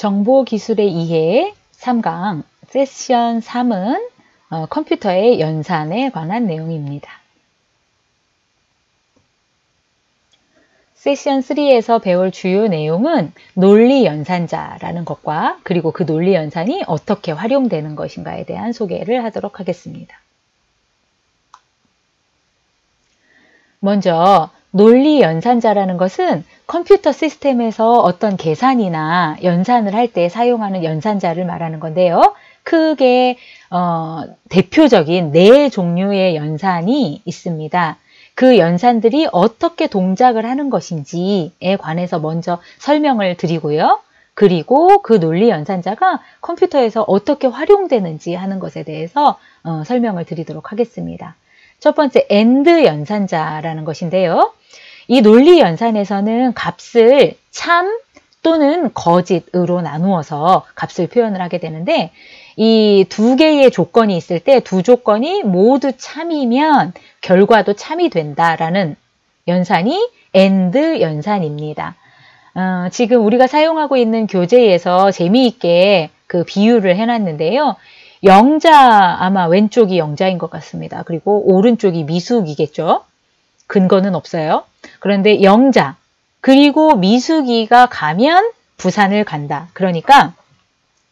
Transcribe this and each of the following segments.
정보기술의 이해 3강 세션 3은 컴퓨터의 연산에 관한 내용입니다. 세션 3에서 배울 주요 내용은 논리 연산자라는 것과 그리고 그 논리 연산이 어떻게 활용되는 것인가에 대한 소개를 하도록 하겠습니다. 먼저 논리 연산자라는 것은 컴퓨터 시스템에서 어떤 계산이나 연산을 할 때 사용하는 연산자를 말하는 건데요. 크게 대표적인 4종류의 연산이 있습니다. 그 연산들이 어떻게 동작을 하는 것인지에 관해서 먼저 설명을 드리고요. 그리고 그 논리 연산자가 컴퓨터에서 어떻게 활용되는지 하는 것에 대해서 설명을 드리도록 하겠습니다. 첫 번째, AND 연산자라는 것인데요. 이 논리 연산에서는 값을 참 또는 거짓으로 나누어서 값을 표현을 하게 되는데, 이 두 개의 조건이 있을 때 두 조건이 모두 참이면 결과도 참이 된다라는 연산이 AND 연산입니다. 지금 우리가 사용하고 있는 교재에서 재미있게 그 비유를 해놨는데요. 영자, 아마 왼쪽이 영자인 것 같습니다. 그리고 오른쪽이 미수기겠죠. 근거는 없어요. 그런데 영자, 그리고 미수기가 가면 부산을 간다. 그러니까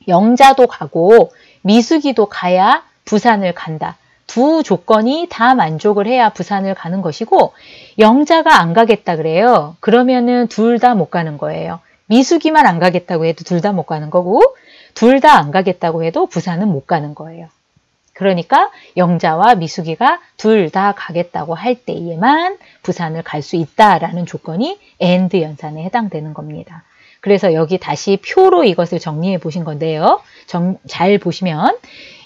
영자도 가고 미수기도 가야 부산을 간다. 두 조건이 다 만족을 해야 부산을 가는 것이고, 영자가 안 가겠다 그래요. 그러면은 둘 다 못 가는 거예요. 미수기만 안 가겠다고 해도 둘 다 못 가는 거고, 둘 다 안 가겠다고 해도 부산은 못 가는 거예요. 그러니까 영자와 미수기가 둘 다 가겠다고 할 때에만 부산을 갈 수 있다라는 조건이 AND 연산에 해당되는 겁니다. 그래서 여기 다시 표로 이것을 정리해 보신 건데요. 잘 보시면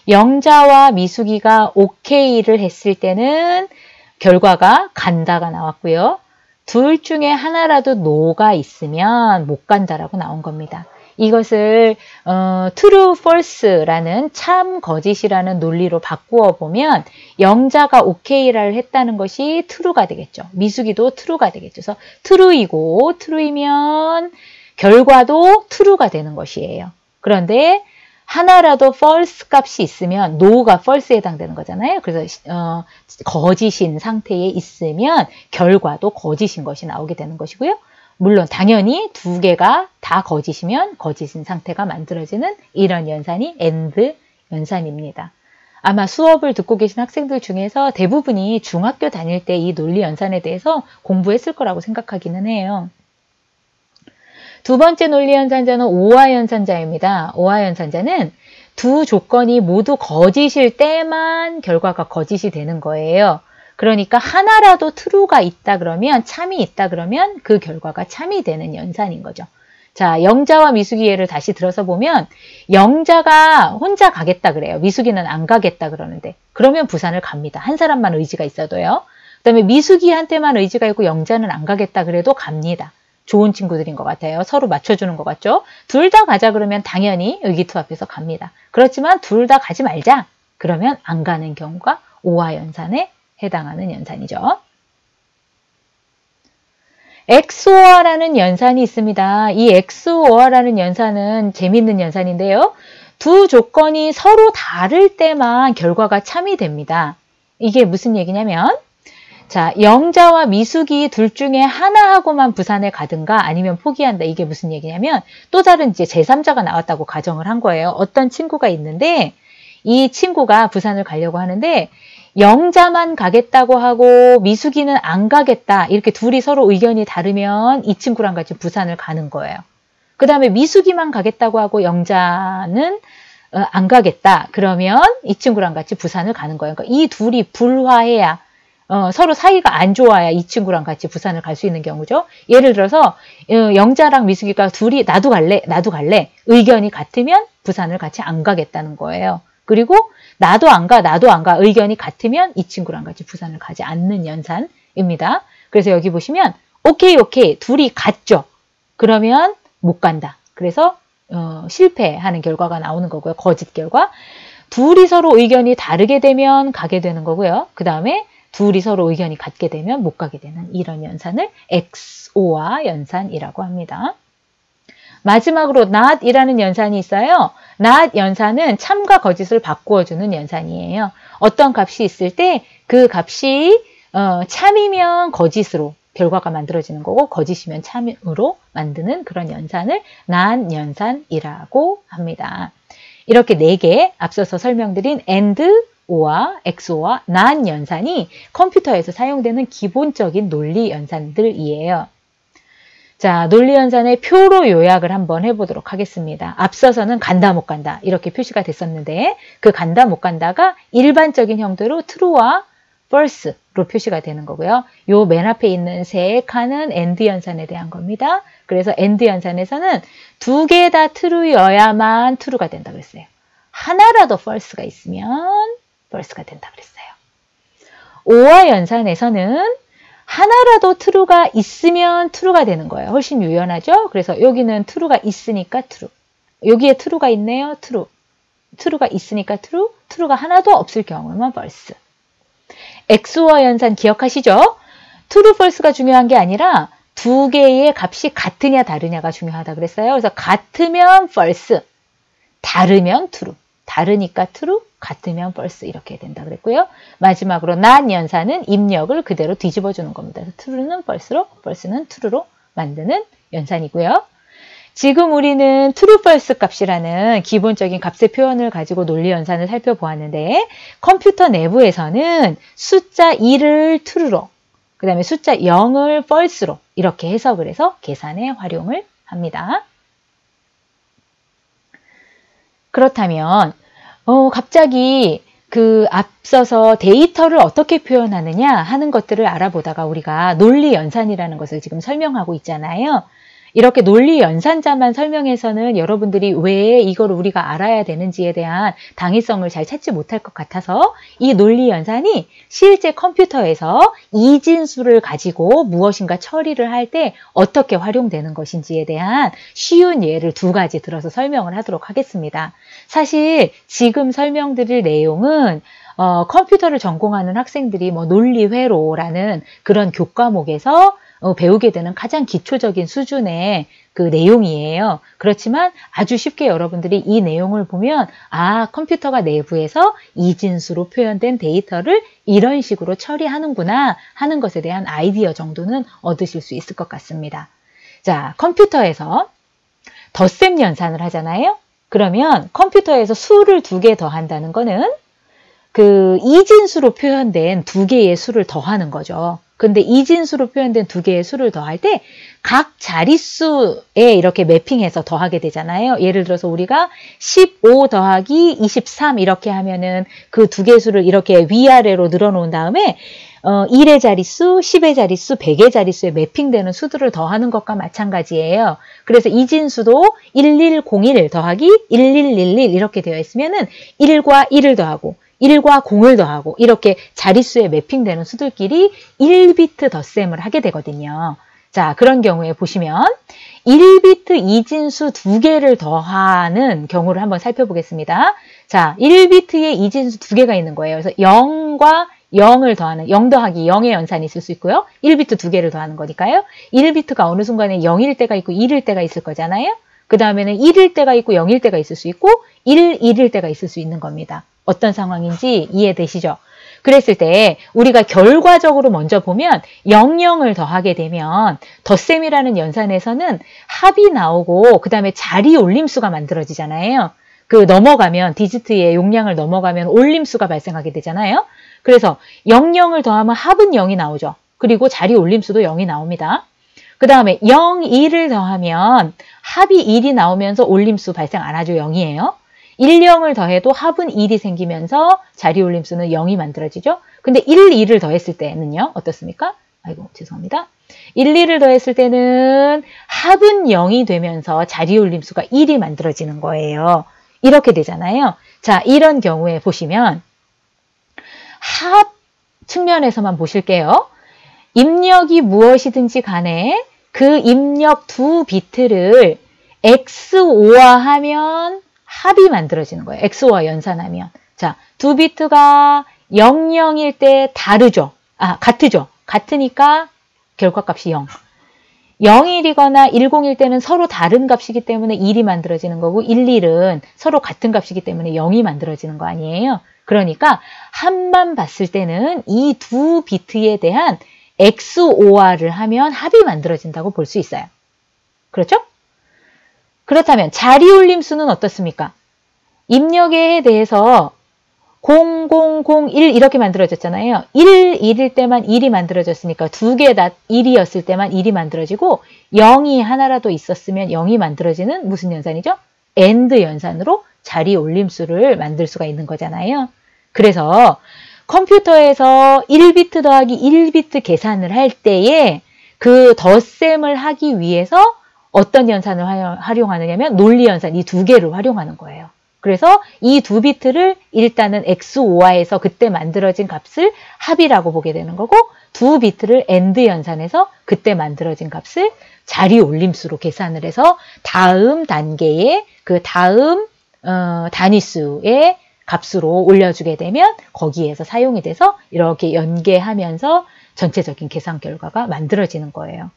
영자와 미수기가 OK를 했을 때는 결과가 간다가 나왔고요. 둘 중에 하나라도 NO가 있으면 못 간다라고 나온 겁니다. 이것을 true, false라는 참, 거짓이라는 논리로 바꾸어 보면 영자가 OK를 했다는 것이 true가 되겠죠. 미수기도 true가 되겠죠. 그래서 true이고 true이면 결과도 true가 되는 것이에요. 그런데 하나라도 false 값이 있으면 no가 false에 해당되는 거잖아요. 그래서 거짓인 상태에 있으면 결과도 거짓인 것이 나오게 되는 것이고요. 물론 당연히 두 개가 다 거짓이면 거짓인 상태가 만들어지는 이런 연산이 AND 연산입니다. 아마 수업을 듣고 계신 학생들 중에서 대부분이 중학교 다닐 때 이 논리 연산에 대해서 공부했을 거라고 생각하기는 해요. 두 번째 논리 연산자는 OR 연산자입니다. OR 연산자는 두 조건이 모두 거짓일 때만 결과가 거짓이 되는 거예요. 그러니까 하나라도 true가 있다 그러면, 참이 있다 그러면 그 결과가 참이 되는 연산인 거죠. 자, 영자와 미수기 예를 다시 들어서 보면 영자가 혼자 가겠다 그래요. 미수기는 안 가겠다 그러는데, 그러면 부산을 갑니다. 한 사람만 의지가 있어도요. 그 다음에 미수기한테만 의지가 있고 영자는 안 가겠다 그래도 갑니다. 좋은 친구들인 것 같아요. 서로 맞춰주는 것 같죠? 둘 다 가자 그러면 당연히 의기투합해서 갑니다. 그렇지만 둘 다 가지 말자 그러면 안 가는 경우가 OR 연산에 해당하는 연산이죠. XOR라는 연산이 있습니다. 이 XOR라는 연산은 재미있는 연산인데요. 두 조건이 서로 다를 때만 결과가 참이 됩니다. 이게 무슨 얘기냐면, 자, 영자와 미수기 둘 중에 하나하고만 부산에 가든가 아니면 포기한다. 이게 무슨 얘기냐면, 또 다른 이제 제3자가 나왔다고 가정을 한 거예요. 어떤 친구가 있는데 이 친구가 부산을 가려고 하는데 영자만 가겠다고 하고 미수기는 안 가겠다. 이렇게 둘이 서로 의견이 다르면 이 친구랑 같이 부산을 가는 거예요. 그 다음에 미수기만 가겠다고 하고 영자는 안 가겠다. 그러면 이 친구랑 같이 부산을 가는 거예요. 그러니까 이 둘이 불화해야, 서로 사이가 안 좋아야 이 친구랑 같이 부산을 갈 수 있는 경우죠. 예를 들어서 영자랑 미수기가 둘이 나도 갈래, 나도 갈래 의견이 같으면 부산을 같이 안 가겠다는 거예요. 그리고 나도 안 가, 나도 안 가 의견이 같으면 이 친구랑 같이 부산을 가지 않는 연산입니다. 그래서 여기 보시면 오케이 오케이 둘이 같죠. 그러면 못 간다. 그래서 실패하는 결과가 나오는 거고요. 거짓 결과. 둘이 서로 의견이 다르게 되면 가게 되는 거고요. 그 다음에 둘이 서로 의견이 같게 되면 못 가게 되는 이런 연산을 XOR 연산이라고 합니다. 마지막으로 not이라는 연산이 있어요. not 연산은 참과 거짓을 바꾸어주는 연산이에요. 어떤 값이 있을 때 그 값이 참이면 거짓으로 결과가 만들어지는 거고 거짓이면 참으로 만드는 그런 연산을 not 연산이라고 합니다. 이렇게 4개 앞서서 설명드린 AND, OR와 XOR와 not 연산이 컴퓨터에서 사용되는 기본적인 논리 연산들이에요. 자, 논리 연산의 표로 요약을 한번 해보도록 하겠습니다. 앞서서는 간다 못 간다 이렇게 표시가 됐었는데 그 간다 못 간다가 일반적인 형태로 true와 false로 표시가 되는 거고요. 요 맨 앞에 있는 세 칸은 AND 연산에 대한 겁니다. 그래서 AND 연산에서는 2개 다 true여야만 true가 된다 그랬어요. 하나라도 false가 있으면 false가 된다 그랬어요. OR 연산에서는 하나라도 true가 있으면 true가 되는 거예요. 훨씬 유연하죠? 그래서 여기는 true가 있으니까 true. 여기에 true가 있네요. true. true가 있으니까 true. true가 하나도 없을 경우는 false. XOR 연산 기억하시죠? true, false가 중요한 게 아니라 2개의 값이 같으냐 다르냐가 중요하다 그랬어요. 그래서 같으면 false, 다르면 true. 다르니까 true, 같으면 false 이렇게 된다 그랬고요. 마지막으로 not 연산은 입력을 그대로 뒤집어주는 겁니다. 그래서 true는 false로, false는 true로 만드는 연산이고요. 지금 우리는 true, false 값이라는 기본적인 값의 표현을 가지고 논리 연산을 살펴보았는데 컴퓨터 내부에서는 숫자 2를 true로, 그 다음에 숫자 0을 false로 이렇게 해석을 해서 계산에 활용을 합니다. 그렇다면 갑자기 그 앞서서 데이터를 어떻게 표현하느냐 하는 것들을 알아보다가 우리가 논리 연산이라는 것을 지금 설명하고 있잖아요. 이렇게 논리 연산자만 설명해서는 여러분들이 왜 이걸 우리가 알아야 되는지에 대한 당위성을 잘 찾지 못할 것 같아서 이 논리 연산이 실제 컴퓨터에서 이진수를 가지고 무엇인가 처리를 할 때 어떻게 활용되는 것인지에 대한 쉬운 예를 2가지 들어서 설명을 하도록 하겠습니다. 사실 지금 설명드릴 내용은 컴퓨터를 전공하는 학생들이 논리회로라는 그런 교과목에서 배우게 되는 가장 기초적인 수준의 그 내용이에요. 그렇지만 아주 쉽게 여러분들이 이 내용을 보면 컴퓨터가 내부에서 이진수로 표현된 데이터를 이런 식으로 처리하는구나 하는 것에 대한 아이디어 정도는 얻으실 수 있을 것 같습니다. 자, 컴퓨터에서 덧셈 연산을 하잖아요. 그러면 컴퓨터에서 수를 2개 더한다는 거는 그 이진수로 표현된 2개의 수를 더하는 거죠. 근데 이진수로 표현된 2개의 수를 더할 때 각 자릿수에 이렇게 매핑해서 더하게 되잖아요. 예를 들어서 우리가 15 더하기 23 이렇게 하면은 그 2개 수를 이렇게 위아래로 늘어놓은 다음에 1의 자릿수, 10의 자릿수, 100의 자릿수에 매핑되는 수들을 더하는 것과 마찬가지예요. 그래서 이진수도 1101 더하기 1111 이렇게 되어 있으면은 1과 1을 더하고 1과 0을 더하고 이렇게 자릿수에 매핑되는 수들끼리 1비트 덧셈을 하게 되거든요. 자, 그런 경우에 보시면 1비트 이진수 2개를 더하는 경우를 한번 살펴보겠습니다. 자, 1비트에 이진수 2개가 있는 거예요. 그래서 0과 0을 더하는 0 더하기 0의 연산이 있을 수 있고요. 1비트 2개를 더하는 거니까요. 1비트가 어느 순간에 0일 때가 있고 1일 때가 있을 거잖아요. 그 다음에는 1일 때가 있고 0일 때가 있을 수 있고 1일 때가 있을 수 있는 겁니다. 어떤 상황인지 이해되시죠? 그랬을 때 우리가 결과적으로 먼저 보면 00을 더하게 되면 덧셈이라는 연산에서는 합이 나오고 그 다음에 자리 올림수가 만들어지잖아요. 그 넘어가면 디지트의 용량을 넘어가면 올림수가 발생하게 되잖아요. 그래서 00을 더하면 합은 0이 나오죠. 그리고 자리 올림수도 0이 나옵니다. 그 다음에 01을 더하면 합이 1이 나오면서 올림수 발생 안 하죠. 0이에요. 10을 더해도 합은 1이 생기면서 자리 올림수는 0이 만들어지죠. 근데 2를 더했을 때는요. 어떻습니까? 아이고 죄송합니다. 2를 더했을 때는 합은 0이 되면서 자리 올림수가 1이 만들어지는 거예요. 이렇게 되잖아요. 자, 이런 경우에 보시면 합 측면에서만 보실게요. 입력이 무엇이든지 간에 그 입력 2비트를 XOR하면 합이 만들어지는 거예요. XOR 연산하면. 자, 2비트가 00일 때 다르죠. 같으죠. 같으니까 결과값이 0. 0일이거나 101 때는 서로 다른 값이기 때문에 1이 만들어지는 거고 11은 서로 같은 값이기 때문에 0이 만들어지는 거 아니에요. 그러니까 합만 봤을 때는 이 두 비트에 대한 XOR을 하면 합이 만들어진다고 볼 수 있어요. 그렇죠? 그렇다면 자리올림수는 어떻습니까? 입력에 대해서 0001 이렇게 만들어졌잖아요. 1일 때만 1이 만들어졌으니까 두 개 다 1이었을 때만 1이 만들어지고 0이 하나라도 있었으면 0이 만들어지는 무슨 연산이죠? AND 연산으로 자리올림수를 만들 수가 있는 거잖아요. 그래서 컴퓨터에서 1비트 더하기 1비트 계산을 할 때에 그 덧셈을 하기 위해서 어떤 연산을 활용하느냐면 논리 연산 이 두 개를 활용하는 거예요. 그래서 이 두 비트를 일단은 XOR해서 그때 만들어진 값을 합이라고 보게 되는 거고 두 비트를 AND 연산해서 그때 만들어진 값을 자리올림수로 계산을 해서 다음 단계에 그 다음 단위수의 값으로 올려주게 되면 거기에서 사용이 돼서 이렇게 연계하면서 전체적인 계산 결과가 만들어지는 거예요.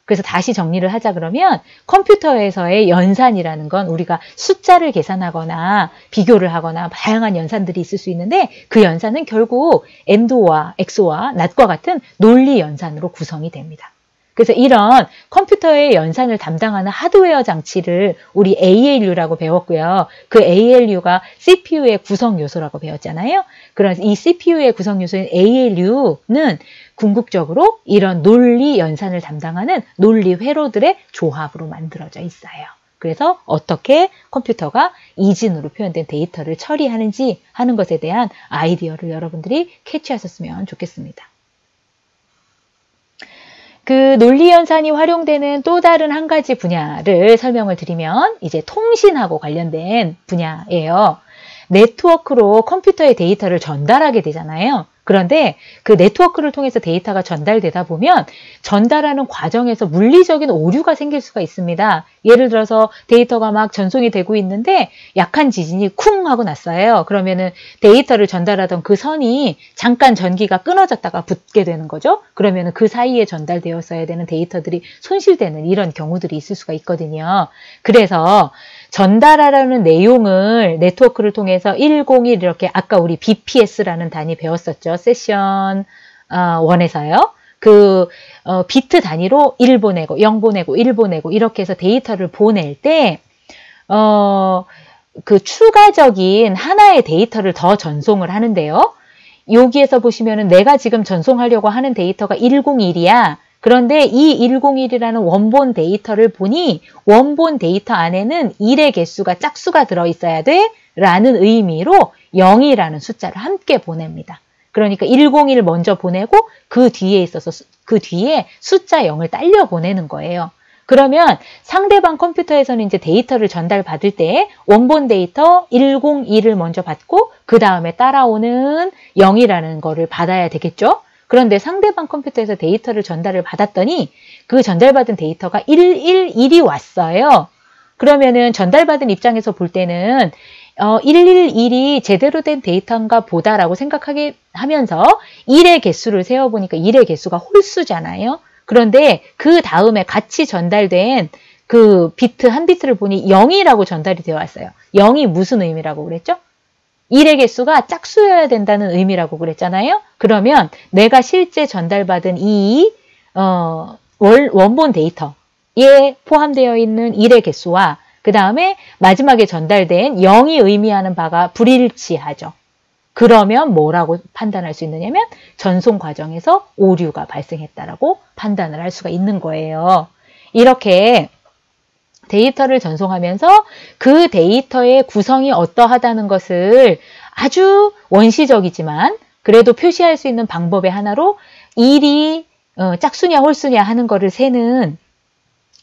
그래서 다시 정리를 하자 그러면 컴퓨터에서의 연산이라는 건 우리가 숫자를 계산하거나 비교를 하거나 다양한 연산들이 있을 수 있는데 그 연산은 결국 AND와 XO와 NOT과 같은 논리 연산으로 구성이 됩니다. 그래서 이런 컴퓨터의 연산을 담당하는 하드웨어 장치를 우리 ALU라고 배웠고요. 그 ALU가 CPU의 구성 요소라고 배웠잖아요. 그래서 이 CPU의 구성 요소인 ALU는 궁극적으로 이런 논리 연산을 담당하는 논리 회로들의 조합으로 만들어져 있어요. 그래서 어떻게 컴퓨터가 이진으로 표현된 데이터를 처리하는지 하는 것에 대한 아이디어를 여러분들이 캐치하셨으면 좋겠습니다. 그 논리 연산이 활용되는 또 다른 한 가지 분야를 설명을 드리면 이제 통신하고 관련된 분야예요. 네트워크로 컴퓨터의 데이터를 전달하게 되잖아요. 그런데 그 네트워크를 통해서 데이터가 전달되다 보면 전달하는 과정에서 물리적인 오류가 생길 수가 있습니다. 예를 들어서 데이터가 막 전송이 되고 있는데 약한 지진이 쿵 하고 났어요. 그러면은 데이터를 전달하던 그 선이 잠깐 전기가 끊어졌다가 붙게 되는 거죠. 그러면은 그 사이에 전달되었어야 되는 데이터들이 손실되는 이런 경우들이 있을 수가 있거든요. 그래서 전달하려는 내용을 네트워크를 통해서 101 이렇게 아까 우리 BPS라는 단위 배웠었죠. 세션 1에서요. 그 비트 단위로 1 보내고 0 보내고 1 보내고 이렇게 해서 데이터를 보낼 때 그 추가적인 하나의 데이터를 더 전송을 하는데요. 여기에서 보시면은 내가 지금 전송하려고 하는 데이터가 101이야. 그런데 이 101이라는 원본 데이터를 보니 원본 데이터 안에는 1의 개수가 짝수가 들어있어야 돼 라는 의미로 0이라는 숫자를 함께 보냅니다. 그러니까 101을 먼저 보내고 그 뒤에 숫자 0을 딸려 보내는 거예요. 그러면 상대방 컴퓨터에서는 이제 데이터를 전달받을 때 원본 데이터 101을 먼저 받고 그 다음에 따라오는 0이라는 거를 받아야 되겠죠? 그런데 상대방 컴퓨터에서 데이터를 전달을 받았더니 그 전달받은 데이터가 111이 왔어요. 그러면은 전달받은 입장에서 볼 때는 111이 제대로 된 데이터인가 보다라고 생각하게 하면서 1의 개수를 세어보니까 1의 개수가 홀수잖아요. 그런데 그 다음에 같이 전달된 그 비트 한 비트를 보니 0이라고 전달이 되어 왔어요. 0이 무슨 의미라고 그랬죠? 1의 개수가 짝수여야 된다는 의미라고 그랬잖아요. 그러면 내가 실제 전달받은 이 원본 데이터에 포함되어 있는 1의 개수와 그 다음에 마지막에 전달된 0이 의미하는 바가 불일치하죠. 그러면 뭐라고 판단할 수 있느냐면 전송 과정에서 오류가 발생했다라고 판단을 할 수가 있는 거예요. 이렇게 데이터를 전송하면서 그 데이터의 구성이 어떠하다는 것을 아주 원시적이지만 그래도 표시할 수 있는 방법의 하나로 1이 짝수냐 홀수냐 하는 거를 세는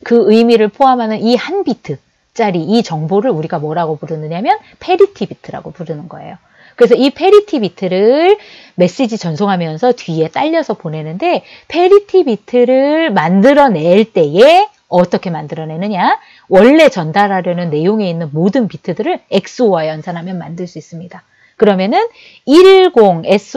그 의미를 포함하는 이 한 비트짜리 이 정보를 우리가 뭐라고 부르느냐면 페리티 비트라고 부르는 거예요. 그래서 이 페리티 비트를 메시지 전송하면서 뒤에 딸려서 보내는데 페리티 비트를 만들어낼 때에 어떻게 만들어내느냐? 원래 전달하려는 내용에 있는 모든 비트들을 XOR 연산하면 만들 수 있습니다. 그러면은 10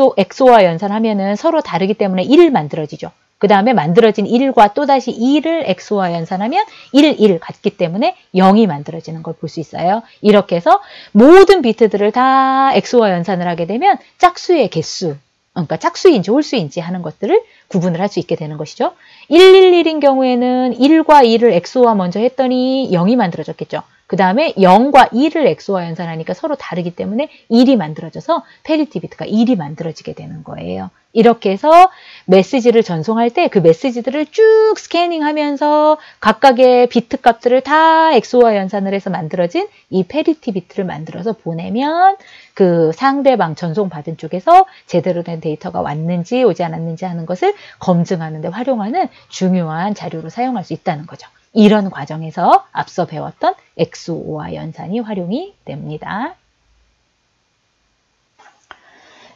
XOR 연산하면은 서로 다르기 때문에 1 만들어지죠. 그 다음에 만들어진 1과 또다시 2를 XOR 연산하면 1 같기 때문에 0이 만들어지는 걸 볼 수 있어요. 이렇게 해서 모든 비트들을 다 XOR 연산을 하게 되면 짝수의 개수, 그러니까 짝수인지 홀수인지 하는 것들을 구분을 할 수 있게 되는 것이죠. 111인 경우에는 1과 2를 XOR 먼저 했더니 0이 만들어졌겠죠. 그 다음에 0과 2를 XOR 연산하니까 서로 다르기 때문에 1이 만들어져서 페리티 비트가 1이 만들어지게 되는 거예요. 이렇게 해서 메시지를 전송할 때 그 메시지들을 쭉 스캐닝하면서 각각의 비트 값들을 다 XOR 연산을 해서 만들어진 이 페리티 비트를 만들어서 보내면 그 상대방 전송받은 쪽에서 제대로 된 데이터가 왔는지 오지 않았는지 하는 것을 검증하는 데 활용하는 중요한 자료로 사용할 수 있다는 거죠. 이런 과정에서 앞서 배웠던 XOR 연산이 활용이 됩니다.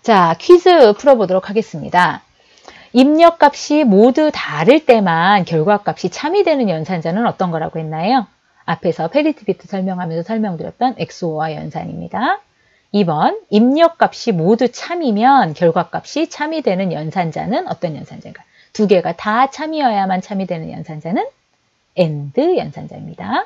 자, 퀴즈 풀어보도록 하겠습니다. 입력값이 모두 다를 때만 결과값이 참이되는 연산자는 어떤 거라고 했나요? 앞에서 페리티 비트 설명하면서 설명드렸던 XOR 연산입니다. 2번, 입력값이 모두 참이면 결과값이 참이되는 연산자는 어떤 연산자인가? 두 개가 다 참이어야만 참이되는 연산자는 AND 연산자입니다.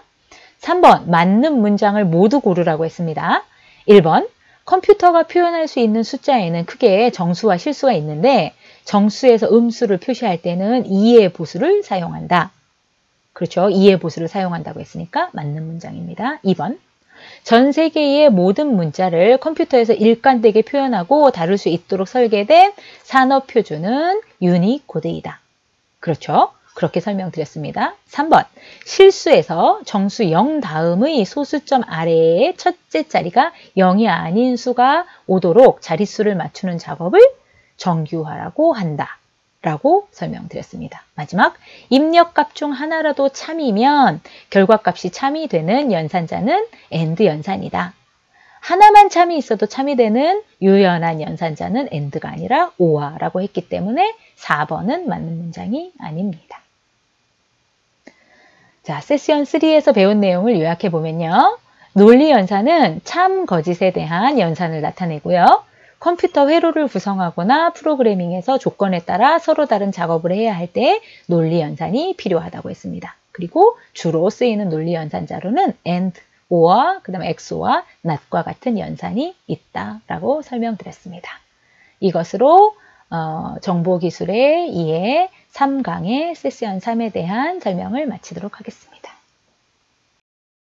3번, 맞는 문장을 모두 고르라고 했습니다. 1번, 컴퓨터가 표현할 수 있는 숫자에는 크게 정수와 실수가 있는데 정수에서 음수를 표시할 때는 2의 보수를 사용한다. 그렇죠. 2의 보수를 사용한다고 했으니까 맞는 문장입니다. 2번, 전 세계의 모든 문자를 컴퓨터에서 일관되게 표현하고 다룰 수 있도록 설계된 산업표준은 유니코드이다. 그렇죠. 그렇게 설명드렸습니다. 3번, 실수에서 정수 0 다음의 소수점 아래의 첫째 자리가 0이 아닌 수가 오도록 자릿수를 맞추는 작업을 정규화라고 한다. 라고 설명드렸습니다. 마지막, 입력값 중 하나라도 참이면 결과값이 참이되는 연산자는 AND 연산이다. 하나만 참이 있어도 참이되는 유연한 연산자는 AND가 아니라 OR라고 했기 때문에 4번은 맞는 문장이 아닙니다. 자, 세션 3에서 배운 내용을 요약해 보면요. 논리 연산은 참 거짓에 대한 연산을 나타내고요. 컴퓨터 회로를 구성하거나 프로그래밍에서 조건에 따라 서로 다른 작업을 해야 할 때 논리 연산이 필요하다고 했습니다. 그리고 주로 쓰이는 논리 연산 자료는 AND, OR, 그 다음에 XOR, NOT과 같은 연산이 있다라고 설명드렸습니다. 이것으로 정보기술의 2의 3강의 세션 3에 대한 설명을 마치도록 하겠습니다.